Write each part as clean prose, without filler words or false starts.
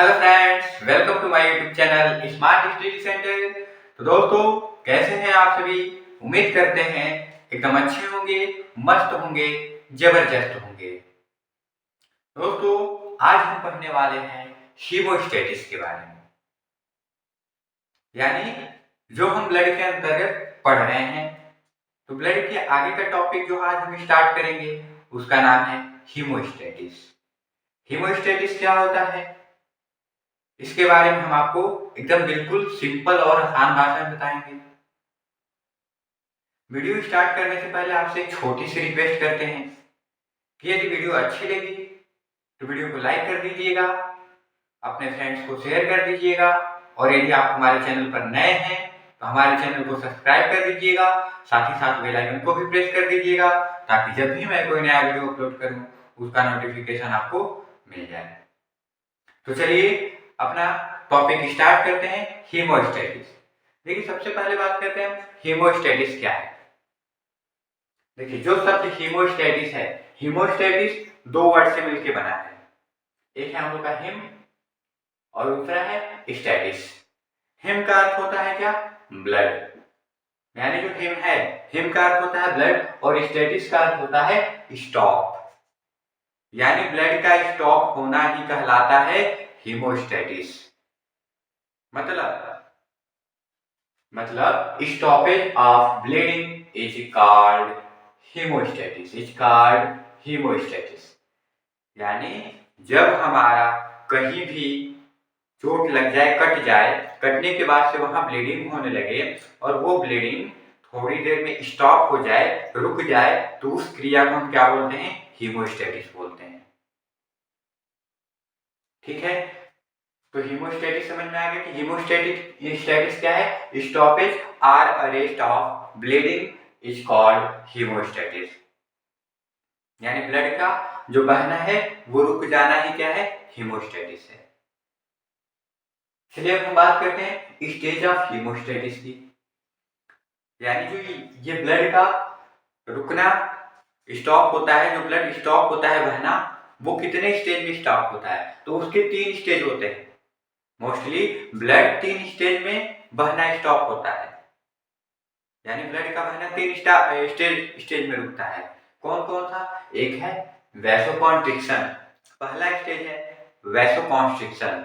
Hello friends, welcome to my YouTube channel smart study centre. तो दोस्तों, कैसे हैं आप सभी? उम्मीद करते हैं एकदम अच्छे होंगे, मस्त होंगे, जबरदस्त होंगे। दोस्तों, आज हम पढ़ने वाले हैं हीमोस्टेटिस के बारे में, यानी जो हम ब्लड के अंतर्गत पढ़ रहे हैं। तो ब्लड के आगे का टॉपिक जो आज हम स्टार्ट करेंगे उसका नाम है हीमोस्टेटिस। हीमोस्टेटिस क्या होता है, इसके बारे में हम आपको एकदम बिल्कुल सिंपल और आसान भाषा में बताएंगे। वीडियो स्टार्ट करने से पहले आपसे एक छोटी सी रिक्वेस्ट करते हैं कि यदि वीडियो अच्छी लगी तो वीडियो को लाइक कर दीजिएगा, अपने फ्रेंड्स को शेयर कर दीजिएगा, और यदि आप हमारे चैनल पर नए हैं तो हमारे चैनल को सब्सक्राइब कर दीजिएगा। साथ ही साथ बेल आइकन को भी प्रेस कर दीजिएगा ताकि जब भी मैं कोई नया वीडियो अपलोड करूं उसका नोटिफिकेशन आपको मिल जाए। तो चलिए अपना टॉपिक स्टार्ट करते हैं, हीमोस्टेटिस। देखिए, सबसे पहले बात करते हैं हीमोस्टेटिस क्या है। देखिए, जो शब्द हीमोस्टेटिस है, हीमोस्टेटिस दो वर्ड से मिलकर बना है। एक है हम लोग का हिम और दूसरा है स्टेटिस। हिम का अर्थ होता है क्या? ब्लड। यानी जो हिम है, हिम का अर्थ होता है ब्लड, और स्टेटिस का अर्थ होता है स्टॉप। यानी ब्लड का स्टॉप होना ही कहलाता है हीमोस्टेटिस। मतलब stoppage of bleeding is called haemostasis. यानी जब हमारा कहीं भी चोट लग जाए, कट जाए, कटने के बाद से वहां ब्लीडिंग होने लगे और वो ब्लीडिंग थोड़ी देर में स्टॉप हो जाए, रुक जाए, तो उस क्रिया को हम क्या बोलते हैं? हीमोस्टेटिस बोलते हैं। ठीक है, तो हीमोस्टेटिस समझ में आ गया कि हीमोस्टेटिस क्या है? Stoppage or arrest of bleeding is called haemostasis. यानी ब्लड का जो बहना है वो रुक जाना ही क्या है? हीमोस्टेटिस है। चलिए अब हम बात करते हैं स्टेज ऑफ हीमोस्टेटिस की। यानी जो ये ब्लड का रुकना, स्टॉप होता है, जो ब्लड स्टॉप होता है बहना, वो कितने स्टेज में स्टॉप होता है? तो उसके 3 स्टेज होते हैं। मोस्टली ब्लड 3 स्टेज में बहना स्टॉप होता है। यानी ब्लड का बहना 3 स्टेज में रुकता है। कौन कौन सा? एक है वैसोकॉन्स्ट्रिक्शन, पहला स्टेज है वैसोकॉन्स्ट्रिक्शन।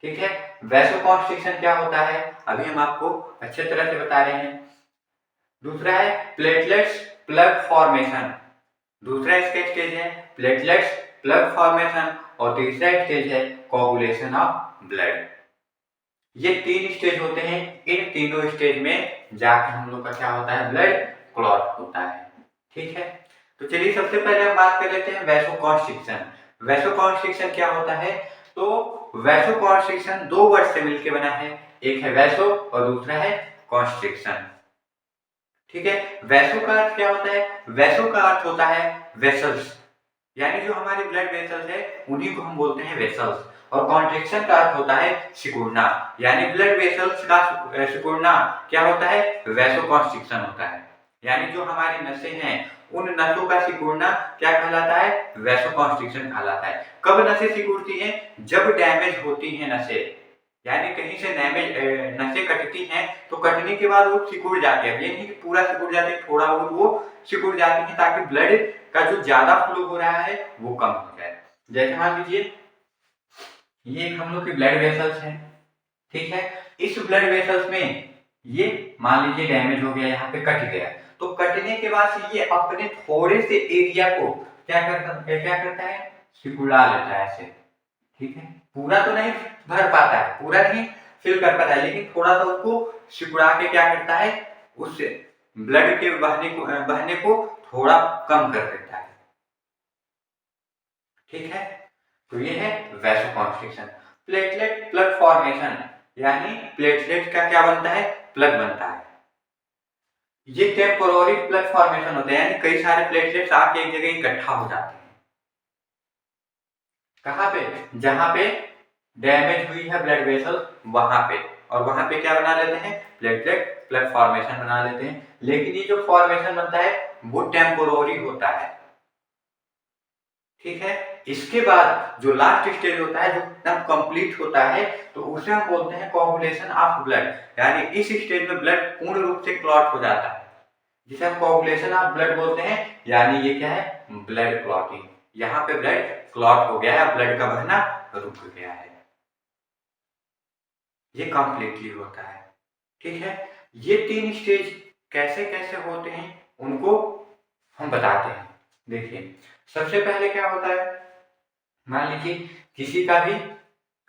ठीक है, वैसोकॉन्स्ट्रिक्शन क्या होता है अभी हम आपको अच्छे तरह से बता रहे हैं। दूसरा है प्लेटलेट्स प्लग फॉर्मेशन, दूसरा इसका स्टेज है प्लेटलेट्स प्लग फॉर्मेशन, और तीसरा स्टेज है कोगुलेशन ऑफ ब्लड। ये 3 स्टेज होते हैं। इन तीनों स्टेज में जाकर हम लोग का क्या होता है? ब्लड क्लॉट होता है। ठीक है, तो चलिए सबसे पहले हम बात कर लेते हैं वैसोकॉन्स्ट्रिक्शन। वैसोकॉन्स्ट्रिक्शन क्या होता है? तो वैसोकॉन्स्ट्रिक्शन 2 वर्ड से मिलकर बना है, एक है वैसो और दूसरा है कॉन्स्ट्रिक्शन। ठीक है, वैसो का अर्थ क्या होता है? वैसो का अर्थ होता है वेसल्स, यानी जो हमारे ब्लड वेसल्स है उन्हीं को हम बोलते हैं वेसल्स। और कॉन्ट्रैक्शन का अर्थ होता है सिकुड़ना, यानी ब्लड वेसल्स का सिकुड़ना क्या होता है? वैसोकॉन्स्ट्रिक्शन होता है। यानी जो हमारी नसें हैं उन नसों का सिकुड़ना क्या कहलाता है? वैसोकॉन्स्ट्रिक्शन कहलाता है। कब नसें सिकुड़ती हैं? जब डैमेज होती हैं नसें, यानी कहीं से नसें कटती हैं तो कटने के बाद वो सिकुड़ जाती है। ये नहीं कि पूरा सिकुड़ जाती है, थोड़ा बहुत वो सिकुड़ जाती है ताकि ब्लड का जो ज्यादा फ्लो हो रहा है वो कम हो जाए। जैसे मान लीजिए ये एक हम लोग की ब्लड वेसल्स है। ठीक है, इस ब्लड वेसल्स में ये मान लीजिए डैमेज हो गया, यहाँ पे कट गया, तो कटने के बाद से ये अपने थोड़े से एरिया को क्या करता है? सिकुड़ा लेता है ऐसे। ठीक है, पूरा तो नहीं भर पाता है, पूरा नहीं फिल कर पाता है, लेकिन थोड़ा सा उसको सिकुड़ा के क्या करता है? उस ब्लड के बहने को थोड़ा कम कर देता है। ठीक है, तो ये है वैसोकॉन्स्ट्रिक्शन। प्लेटलेट प्लग फॉर्मेशन, यानी प्लेटलेट का क्या बनता है? प्लग बनता है। ये टेम्पोररी प्लग फॉर्मेशन होता है, यानी कई सारे प्लेटलेट्स आके एक जगह इकट्ठा हो जाते हैं। कहाँ पे? जहां पे डैमेज हुई है ब्लड वेसल वहां पे, और वहां पे क्या बना लेते हैं? प्लेटलेट प्लग फॉर्मेशन बना लेते हैं। लेकिन ये जो फॉर्मेशन बनता है वो टेम्पोररी होता है। ठीक है। इसके बाद जो लास्ट स्टेज होता है, जो एकदम कंप्लीट होता है, तो उसे हम बोलते हैं कोagulation ऑफ ब्लड। यानी इस स्टेज में ब्लड पूर्ण रूप से क्लॉट हो जाता है, जिसे हम कोagulation ऑफ ब्लड बोलते हैं। यानी ये क्या है, ब्लड क्लॉटिंग। यहाँ पे ब्लड क्लॉट हो गया है, ब्लड का बहना रुक गया है, ये कंप्लीटली होता है। ठीक है। ये 3 स्टेज कैसे कैसे होते हैं उनको हम बताते हैं। देखिए, सबसे पहले क्या होता है, मान लीजिए किसी का भी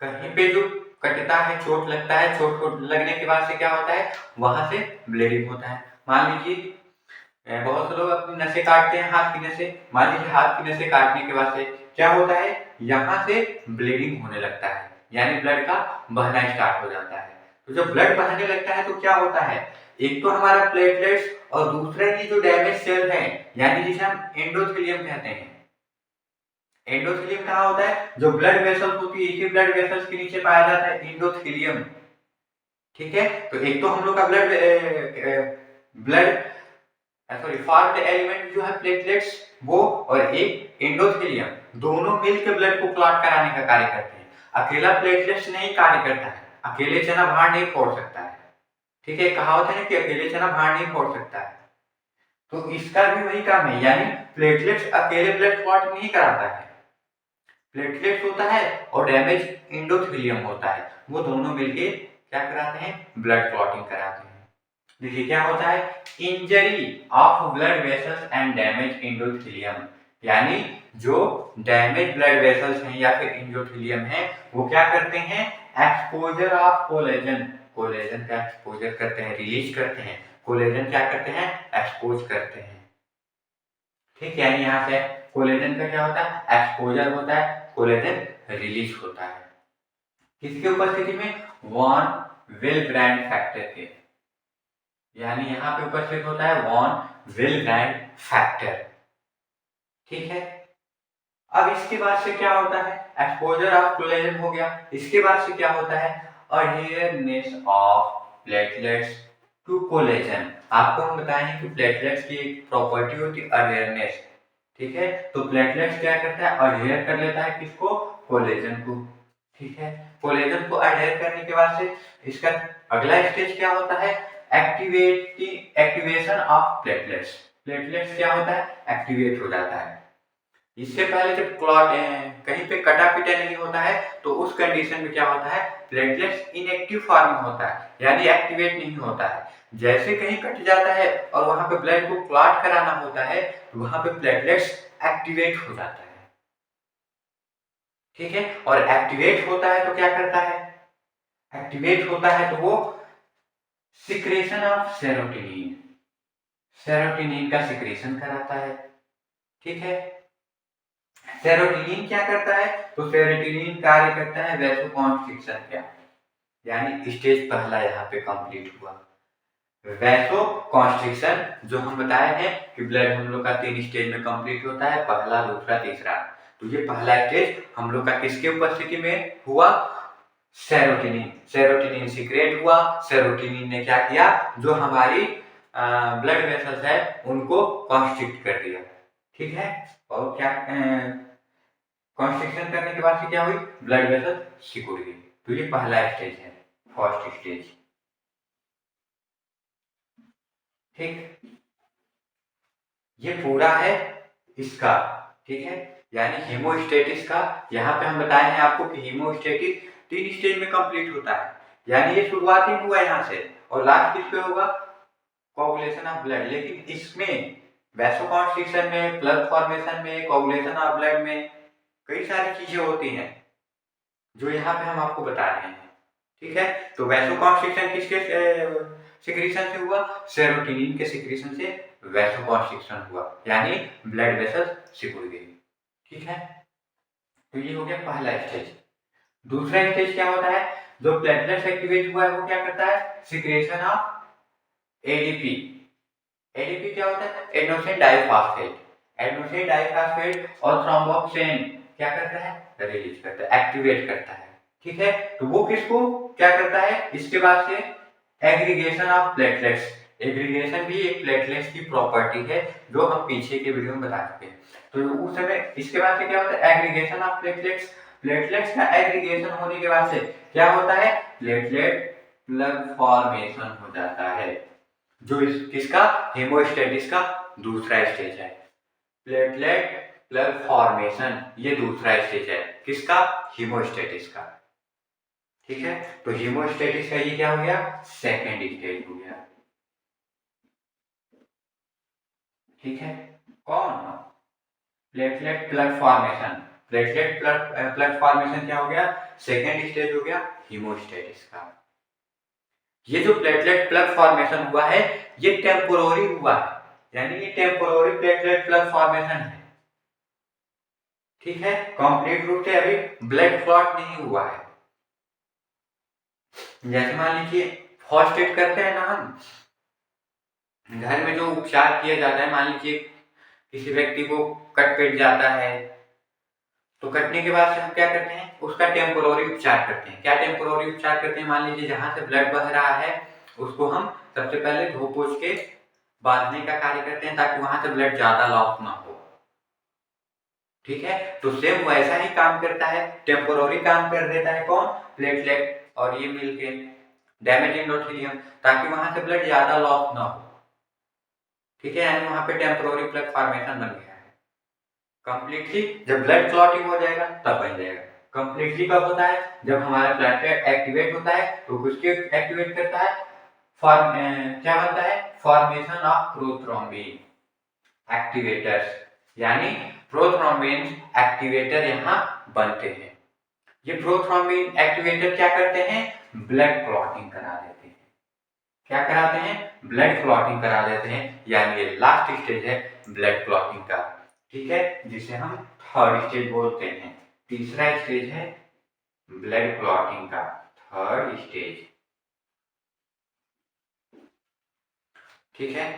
कहीं पे जो कटता है, चोट लगता है, चोट लगने के बाद से क्या होता है, वहां से ब्लीडिंग होता है। मान लीजिए बहुत से लोग अपनी नसें काटते हैं, हाथ की नसें। मान लीजिए हाथ की नसें काटने के बाद से क्या होता है, यहाँ से ब्लीडिंग होने लगता है, यानी ब्लड का बहना स्टार्ट हो जाता है। तो जब ब्लड बहने लगता है तो क्या होता है, एक तो हमारा प्लेटलेट्स और दूसरा ये जो डैमेज सेल है, यानी जिसे हम एंडोथेलियम कहते हैं। एंडोथेलियम कहाँ होता है, जो ब्लड वेसल्स होती है, इसी ब्लड वेसल्स के नीचे पाया जाता है एंडोथेलियम। ठीक है। तो एक तो हम लोग का ब्लड सॉरी फॉर्म्ड एलिमेंट जो है प्लेटलेट्स, वो और एक एंडोथेलियम, दोनों मिलकर ब्लड को क्लॉट कराने का कार्य करते हैं। अकेला प्लेटलेट्स नहीं कार्य करता है, अकेले चना भार नहीं फोड़ सकता है। ठीक है, कहावत है ना कि अकेले चना भार नहीं फोड़ सकता है, तो इसका भी वही काम है। यानी प्लेटलेट्स अकेले ब्लड क्लॉट नहीं कराता है, प्लेटलेट्स होता है और डैमेज एंडोथेलियम होता है, वो दोनों मिलके क्या कराते हैं, ब्लड क्लॉटिंग कराते हैं। देखिए क्या होता है, injury of blood vessels and damage endothelium. यानी जो डैमेज ब्लड वेसल्स हैं या फिर एंडोथेलियम है, वो क्या करते हैं, एक्सपोजर ऑफ कोलेजन, कोलेजन का एक्सपोजर करते हैं, रिलीज करते हैं। कोलेजन क्या करते हैं, एक्सपोज करते हैं। ठीक है, यानी यहाँ से कोलेजन का क्या होता है, एक्सपोजर होता है, कोलेजन रिलीज होता है। किसकी उपस्थिति में, वॉन विलब्रैंड फैक्टर के, यानी यहाँ पे उपस्थित होता है वॉन विलब्रैंड फैक्टर। ठीक है। अब इसके बाद से क्या होता है, एक्सपोजर ऑफ कोलेजन हो गया। इसके बाद से क्या होता है, अडेयरनेस ऑफ प्लेटलेट्स टू कोलेजन। आपको हम बताए हैं कि प्लेटलेट्स की एक प्रॉपर्टी होती है अडेयरनेस। ठीक है, तो प्लेटलेट्स क्या करता है, अडेयर कर लेता है किसको, कोलेजन को। ठीक है, कोलेजन को अडेयर करने के बाद से इसका अगला स्टेज क्या होता है, एक्टिवेशन ऑफ प्लेटलेट्स। प्लेटलेट्स क्या होता है, एक्टिवेट हो जाता है। इससे पहले जब क्लॉट कहीं पे कटा पिटा नहीं होता है, तो उस कंडीशन में क्या होता है, प्लेटलेट्स इनएक्टिव फॉर्म में होता है, यानी एक्टिवेट नहीं होता है। जैसे कहीं कट जाता है और वहां पे ब्लड को क्लॉट कराना होता है, तो वहां पे प्लेटलेट्स एक्टिवेट हो जाता है। ठीक है, और एक्टिवेट होता है तो क्या करता है, एक्टिवेट होता है तो वो सिक्रेशन ऑफ सेरोटोनिन, सेरोटोनिन का सिक्रेशन कराता है। ठीक है, सेरोटोनिन क्या करता है, तो सेरोटोनिन कार्य करता है वैसोकॉन्स्ट्रिक्शन का, यानी स्टेज पहला यहाँ पे कंप्लीट हुआ। वैसोकॉन्स्ट्रिक्शन जो हम बताए हैं कि ब्लड हम लोग का 3 स्टेज में कंप्लीट होता है, पहला, दूसरा, तीसरा। तो ये पहला स्टेज हम लोग का किसके उपस्थिति में हुआ, सेरोटोनिन, सेरोटोनिन सीक्रेट हुआ। सेरोटोनिन ने क्या किया, जो हमारी ब्लड वेसल्स है उनको कॉन्स्ट्रिक्ट कर दिया। ठीक है, और क्या कॉन्स्ट्रिक्शन करने के बाद से क्या हुई, ब्लड वेसल सिकुड़ गई। तो ये पहला स्टेज है, फर्स्ट स्टेज। ठीक, ये पूरा है इसका। ठीक है, यानी हीमोस्टेटिस का, यहाँ पे हम बताए हैं आपको कि हीमोस्टेटिस 3 स्टेज में कंप्लीट होता है। यानी ये शुरुआत ही हुआ यहाँ से और लास्ट किस पे होगा, कोगुलेशन ऑफ ब्लड। लेकिन इसमें वैसोकॉन्स्ट्रिक्शन में, प्लग फॉर्मेशन में, कोगुलेशन ऑफ ब्लड में कई सारी चीजें होती हैं जो यहाँ पे हम आपको बता रहे हैं। ठीक है, तो वैसोकॉन्स्ट्रिक्शन किसके सिक्रीशन से हुआ, सेरोटोनिन के सिक्रीशन से वैसोकॉन्स्ट्रिक्शन हुआ, यानी ब्लड वेसल सिकुड़ गई। ठीक है, तो ये हो गया पहला स्टेज। दूसरा स्टेज क्या होता है, जो प्लेटलेट्स एक्टिवेट हुआ है वो क्या करता है, सिक्रेशन ऑफ एडीपी। एडीपी क्या होता है, एडेनोसिन डाइफॉस्फेट। एडेनोसिन डाइफॉस्फेट और थ्रोम्बोक्सिन क्या करता है, रिलीज करता है, एक्टिवेट करता है। ठीक है, तो वो किसको क्या करता है, इसके बाद से एग्रीगेशन ऑफ प्लेटलेट्स, एग्रीगेशन भी एक प्लेटलेट्स की प्रॉपर्टी है जो हम पीछे के वीडियो में बता चुके हैं। तो उस समय इसके बाद से क्या होता है, एग्रीगेशन ऑफ प्लेटलेट्स। प्लेटलेट्स का एग्रीगेशन होने के बाद से क्या होता है, प्लेटलेट प्लग फॉर्मेशन हो जाता है, जो किसका, हेमोस्टेटिस का दूसरा स्टेज है। प्लेटलेट प्लग फॉर्मेशन ये दूसरा स्टेज है, किसका, हीमोस्टेटिस का। ठीक है, तो हीमोस्टेटिस का ये क्या हो गया, सेकेंड स्टेज हो गया। ठीक है, कौन, platelet plug formation. Platelet plug formation क्या हो गया, सेकेंड स्टेज हो गया हीमोस्टेटिस का। ये जो प्लेटलेट प्लग फॉर्मेशन हुआ है ये टेम्पोररी हुआ है, यानी ये टेम्पोररी प्लेटलेट प्लग फॉर्मेशन है। ठीक है, कंप्लीट रूप से अभी ब्लड क्लॉट नहीं हुआ है। जैसे मान लीजिए फर्स्ट एड करते हैं ना हम घर में, जो उपचार किया जाता है, मान लीजिए किसी व्यक्ति को कट पेट जाता है, तो कटने के बाद से हम क्या करते हैं, उसका टेम्पोररी उपचार करते हैं। क्या टेम्पोररी उपचार करते हैं, मान लीजिए जहां से ब्लड बह रहा है उसको हम सबसे पहले धो पोछ के बांधने का कार्य करते हैं ताकि वहां से ब्लड ज्यादा लॉस ना हो। ठीक है, तो सेम वैसा ही काम करता है, टेम्पोररी काम कर देता है कौन, प्लेटलेट और ये मिलके डैमेज एंडोथेलियम, ताकि वहां से ब्लड ज्यादा लॉस ना हो। ठीक है, यानी वहां पे टेम्पोररी प्लग फॉर्मेशन बन गया है। कंप्लीटली जब ब्लड क्लॉटिंग हो जाएगा तब बन जाएगा। कंप्लीटली कब होता है, जब हमारा प्लेटलेट एक्टिवेट होता है, तो कुछ एक्टिवेट करता है, क्या बनता है, फॉर्मेशन ऑफ प्रोथ्रोम्बिन एक्टिवेटर्स, यानी प्रोथ्रोम्बिन एक्टिवेटर यहाँ बनते हैं। ये प्रोथ्रोम्बिन एक्टिवेटर क्या करते हैं, ब्लड क्लॉटिंग करा देते हैं। क्या कराते हैं, ब्लड क्लॉटिंग करा देते हैं, यानी ये लास्ट स्टेज है ब्लड क्लॉटिंग का। ठीक है, जिसे हम थर्ड स्टेज बोलते हैं। तीसरा स्टेज है ब्लड क्लॉटिंग का, थर्ड स्टेज। ठीक है,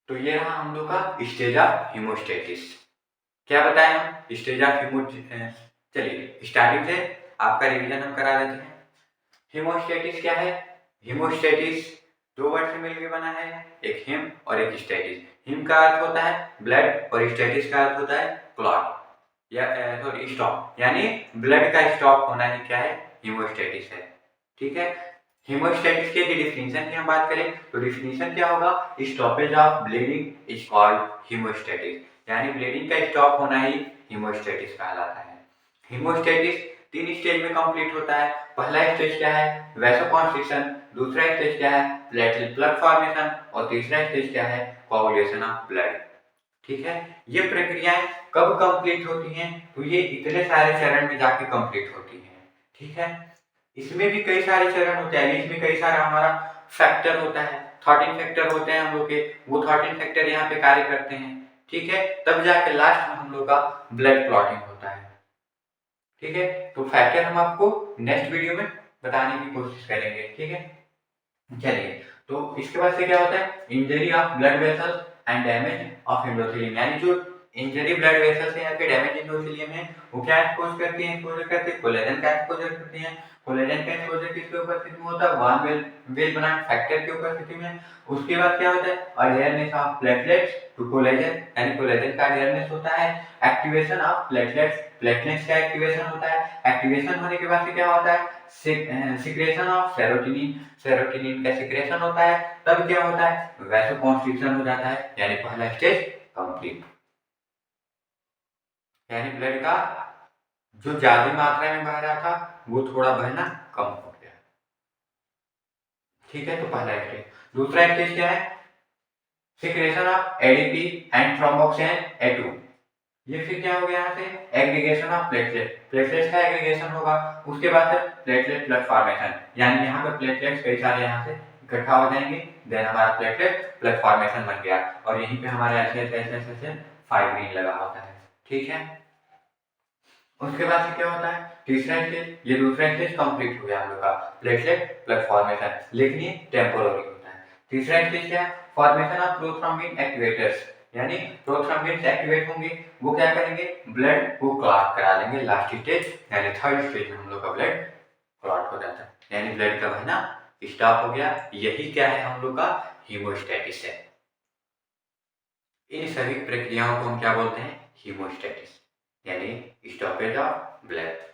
तो ये रहा हम लोग का स्टेज ऑफ हीमोस्टेटिस। क्या बताएं हम, स्टेज ऑफ हीमोस्टेटिस। चलिए स्टार्टिंग से आपका रिवीजन हम करा देते हैं। हीमोस्टेटिस क्या है, हीमोस्टेटिस दो वर्ड से मिलकर बना है, एक हिम और एक स्टेटिस। हिम का अर्थ होता है ब्लड और स्टेटिस का अर्थ होता है क्लॉट या सॉरी स्टॉप, यानी ब्लड का स्टॉप होना ही क्या है, हीमोस्टेटिस है। ठीक है, हीमोस्टेटिस के डिफिनीशन की हम बात करें तो डिफिनीशन क्या होगा, stoppage of bleeding is called haemostasis, यानी ब्लीडिंग का स्टॉप होना ही हीमोस्टेटिस कहलाता है। हीमोस्टेटिस तीन स्टेज में कंप्लीट होता है। पहला स्टेज क्या है, वैसोकॉन्स्ट्रिक्शन, दूसरा स्टेज क्या है, प्लेटलेट प्लग फॉर्मेशन, और तीसरा स्टेज क्या है, कोआगुलेशन ऑफ ब्लड। ठीक है, ये प्रक्रियाएं कब कंप्लीट होती हैं, तो ये इतने सारे चरण में जाके कंप्लीट होती हैं। ठीक है, इसमें भी कई सारे चरण होते हैं, इसमें कई सारा हमारा फैक्टर होता है, 13 फैक्टर होते हैं हम लोग के, वो 13 फैक्टर यहाँ पे कार्य करते हैं। ठीक है, तब जाके लास्ट में हम लोग का ब्लड क्लॉटिंग होता है। ठीक है, तो फैक्टर हम आपको नेक्स्ट वीडियो में बताने की कोशिश करेंगे। ठीक है, चलिए, तो इसके बाद से क्या होता है, injury of blood vessels and damage of endothelium, यानी जो इंजरी ब्लड वेसल्स है या फिर डैमेज एंडोथेलियम है वो क्या एक्सपोज करती है, एक्सपोजर करती है, कोलेजन का एक्सपोजर करती है। कोलेजन का एक्सपोजर किसके उपस्थिति में होता है, वन वेल बनाम फैक्टर की उपस्थिति में। उसके बाद क्या होता है, अडेयरनेस ऑफ प्लेटलेट्स टू कोलेजन, यानी कोलेजन का अडेयरनेस होता है। एक्टिवेशन ऑफ प्लेटलेट्स, प्लेटलेट्स का एक्टिवेशन होता है। एक्टिवेशन होने के बाद से क्या होता है, सिक्रेशन ऑफ सेरोटोनिन, सेरोटोनिन का सिक्रेशन होता है। तब क्या होता है, वैसोकॉन्स्ट्रिक्शन हो जाता है, यानी पहला स्टेज कंप्लीट, यानी ब्लड का जो ज्यादा मात्रा में बह रहा था वो थोड़ा बहना कम हो गया। ठीक है, तो पहला स्टेज। दूसरा स्टेज क्या है, secretion of ADP and thromboxane A2। ये फिर क्या हो गया, यहाँ से एग्रीगेशन ऑफ प्लेटलेट, प्लेटलेट्स का एग्रीगेशन होगा। उसके बाद से प्लेटलेट प्लग फॉर्मेशन, यानी यहाँ पे प्लेटलेट्स कई सारे यहाँ से इकट्ठा हो जाएंगे, देन हमारा प्लेटलेट प्लग फॉर्मेशन बन गया, और यहीं पे हमारे ऐसे फाइब्रिन लगा होता है। ठीक है, उसके बाद से क्या होता है, तीसरा स्टेज, ये दूसरा स्टेज कंप्लीट हो गया हम लोग का, प्लेटलेट प्लग फॉर्मेशन, लेकिन ये टेम्पोररी होता है। तीसरा स्टेज क्या है, फॉर्मेशन ऑफ प्रोथ्रोम्बिन एक्टिवेटर्स, यानी प्रोथ्रोम्बिन एक्टिवेट होंगे, वो क्या करेंगे, ब्लड को क्लॉट करा देंगे। लास्ट स्टेज यानी थर्ड स्टेज में हम लोग का ब्लड क्लॉट हो जाता है, यानी ब्लड का बहना स्टॉप हो गया। यही क्या है हम लोग का हीमोस्टैटिस है। इन सभी प्रक्रियाओं को हम क्या बोलते हैं? हीमोस्टैटिस, यानी स्टॉपेज ऑफ ब्लड।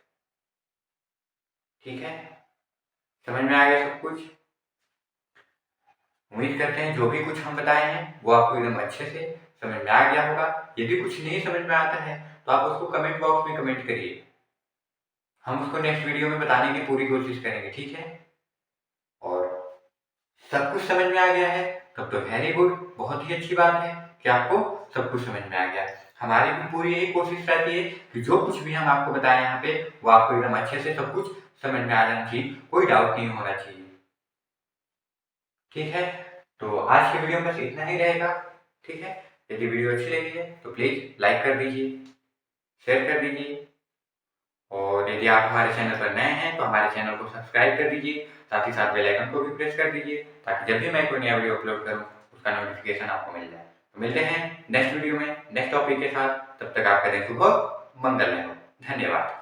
ठीक है, समझ में आ गया सब कुछ? उम्मीद करते हैं जो भी कुछ हम बताए हैं वो आपको एकदम अच्छे से समझ में आ गया होगा। यदि कुछ नहीं समझ में आता है तो आप उसको कमेंट बॉक्स में कमेंट करिए, हम उसको नेक्स्ट वीडियो में बताने की पूरी कोशिश करेंगे। ठीक है, और सब कुछ समझ में आ गया है तब तो वेरी गुड, बहुत ही अच्छी बात है कि आपको सब कुछ समझ में आ गया है। हमारी भी पूरी यही कोशिश रहती है कि जो कुछ भी हम आपको बताएं यहाँ पे वो आपको एकदम अच्छे से सब कुछ समझ में आ जाना चाहिए, कोई डाउट नहीं होना चाहिए। ठीक है, तो आज के वीडियो में बस इतना ही रहेगा। ठीक है, यदि वीडियो अच्छी लगी है तो प्लीज लाइक कर दीजिए, शेयर कर दीजिए, और यदि आप हमारे चैनल पर नए हैं तो हमारे चैनल को सब्सक्राइब कर दीजिए, साथ ही साथ बेल आइकन को भी प्रेस कर दीजिए ताकि जब भी मैं कोई नया वीडियो अपलोड करूं उसका नोटिफिकेशन आपको मिल जाए। तो मिलते हैं नेक्स्ट वीडियो में नेक्स्ट टॉपिक के साथ, तब तक आपका दिन शुभ हो, मंगलमय हो। धन्यवाद।